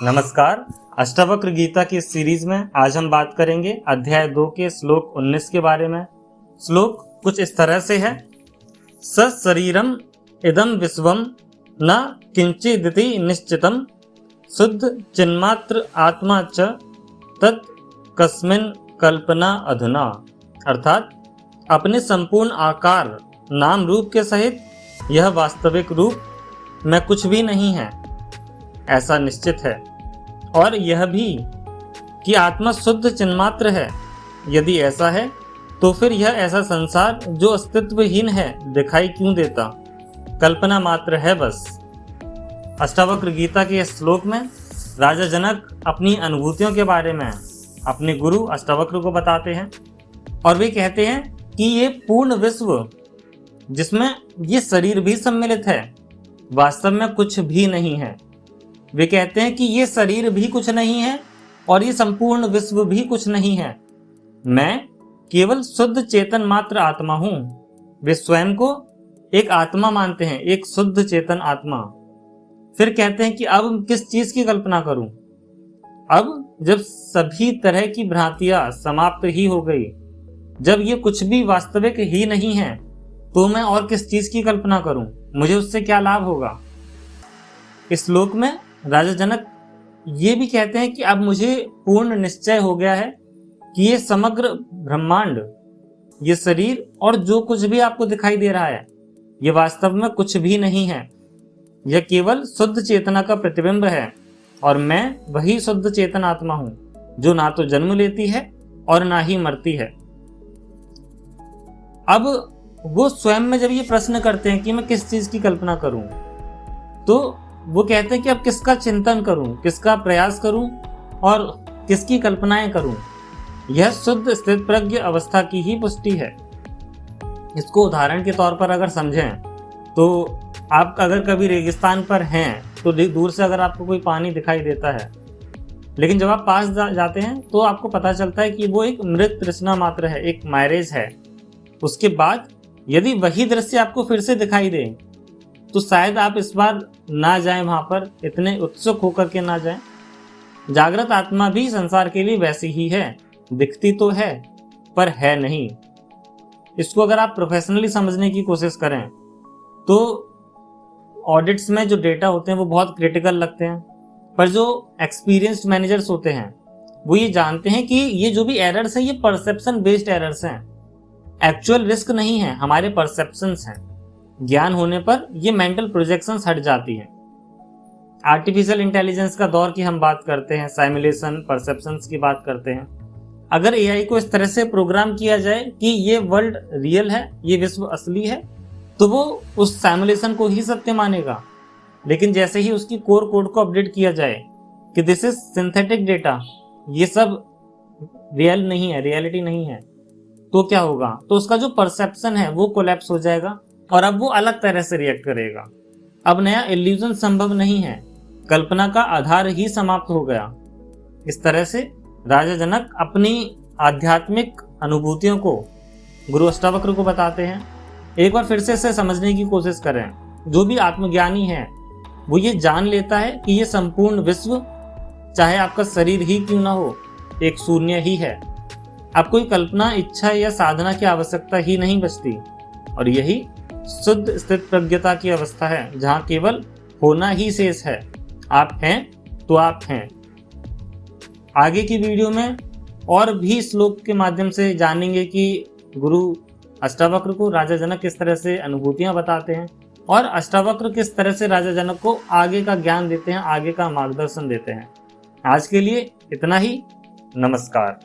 नमस्कार। अष्टावक्र गीता की सीरीज में आज हम बात करेंगे अध्याय 2 के श्लोक 19 के बारे में। श्लोक कुछ इस तरह से है। स शरीरम इदं विश्वम न किंचिदिति निश्चितम शुद्ध चिन्मात्र आत्मा च तत् कस्मिन् कल्पना अधुना। अर्थात अपने संपूर्ण आकार नाम रूप के सहित यह वास्तविक रूप में कुछ भी नहीं है, ऐसा निश्चित है। और यह भी कि आत्मा शुद्ध चिन्मात्र है। यदि ऐसा है तो फिर यह ऐसा संसार जो अस्तित्वहीन है दिखाई क्यों देता, कल्पना मात्र है बस। अष्टावक्र गीता के इस श्लोक में राजा जनक अपनी अनुभूतियों के बारे में अपने गुरु अष्टावक्र को बताते हैं और वे कहते हैं कि ये पूर्ण विश्व जिसमें ये शरीर भी सम्मिलित है वास्तव में कुछ भी नहीं है। वे कहते हैं कि ये शरीर भी कुछ नहीं है और ये संपूर्ण विश्व भी कुछ नहीं है। मैं केवल शुद्ध चेतन मात्र आत्मा हूं। वे स्वयं को एक आत्मा मानते हैं, एक शुद्ध चेतन आत्मा। फिर कहते हैं कि अब किस चीज की कल्पना करूं। अब जब सभी तरह की भ्रांतियां समाप्त ही हो गई, जब ये कुछ भी वास्तविक ही नहीं है, तो मैं और किस चीज की कल्पना करूं, मुझे उससे क्या लाभ होगा। इस श्लोक में राजा जनक ये भी कहते हैं कि अब मुझे पूर्ण निश्चय हो गया है कि ये समग्र ब्रह्मांड, ये शरीर और जो कुछ भी आपको दिखाई दे रहा है, ये वास्तव में कुछ भी नहीं है। यह केवल शुद्ध चेतना का प्रतिबिंब है और मैं वही शुद्ध चेतन आत्मा हूं जो ना तो जन्म लेती है और ना ही मरती है। अब वो स्वयं में जब ये प्रश्न करते हैं कि मैं किस चीज की कल्पना करूं, तो वो कहते हैं कि अब किसका चिंतन करूं, किसका प्रयास करूं और किसकी कल्पनाएं करूं। यह शुद्ध स्थित प्रज्ञ अवस्था की ही पुष्टि है। इसको उदाहरण के तौर पर अगर समझें तो आप अगर कभी रेगिस्तान पर हैं तो दूर से अगर आपको कोई पानी दिखाई देता है, लेकिन जब आप पास जाते हैं तो आपको पता चलता है कि वो एक मृत तृष्णा मात्र है, एक मायरेज है। उसके बाद यदि वही दृश्य आपको फिर से दिखाई दे तो शायद आप इस बार ना जाएं, वहां पर इतने उत्सुक होकर के ना जाएं। जागृत आत्मा भी संसार के लिए वैसी ही है, दिखती तो है पर है नहीं। इसको अगर आप प्रोफेशनली समझने की कोशिश करें तो ऑडिट्स में जो डेटा होते हैं वो बहुत क्रिटिकल लगते हैं, पर जो एक्सपीरियंस्ड मैनेजर्स होते हैं वो ये जानते हैं कि ये जो भी एरर्स हैं ये परसेप्शन बेस्ड एरर्स हैं, एक्चुअल रिस्क नहीं है, हमारे परसेप्शंस हैं। ज्ञान होने पर ये मेंटल प्रोजेक्शंस हट जाती हैं। आर्टिफिशियल इंटेलिजेंस का दौर की हम बात करते हैं, साइमुलेशन परसेप्शंस की बात करते हैं। अगर एआई को इस तरह से प्रोग्राम किया जाए कि ये वर्ल्ड रियल है, ये विश्व असली है, तो वो उस साइमुलेशन को ही सत्य मानेगा। लेकिन जैसे ही उसकी कोर कोड को अपडेट किया जाए कि दिस इज सिंथेटिक डेटा, ये सब रियल नहीं है, रियलिटी नहीं है, तो क्या होगा, तो उसका जो परसेप्शन है वो कोलैप्स हो जाएगा और अब वो अलग तरह से रिएक्ट करेगा। अब नया इल्यूजन संभव नहीं है, कल्पना का आधार ही समाप्त हो गया। इस तरह से राजा जनक अपनी आध्यात्मिक अनुभूतियों को गुरु अष्टावक्र को बताते हैं। एक बार फिर से इसे समझने की कोशिश करें। जो भी आत्मज्ञानी है वो ये जान लेता है कि ये संपूर्ण विश्व, चाहे आपका शरीर ही क्यों ना हो, एक शून्य ही है। अब कोई कल्पना, इच्छा या साधना की आवश्यकता ही नहीं बचती और यही शुद्ध स्थित प्रज्ञता की अवस्था है जहां केवल होना ही शेष है। आप हैं तो आप हैं। आगे की वीडियो में और भी श्लोक के माध्यम से जानेंगे कि गुरु अष्टावक्र को राजा जनक किस तरह से अनुभूतियां बताते हैं और अष्टावक्र किस तरह से राजा जनक को आगे का ज्ञान देते हैं, आगे का मार्गदर्शन देते हैं। आज के लिए इतना ही। नमस्कार।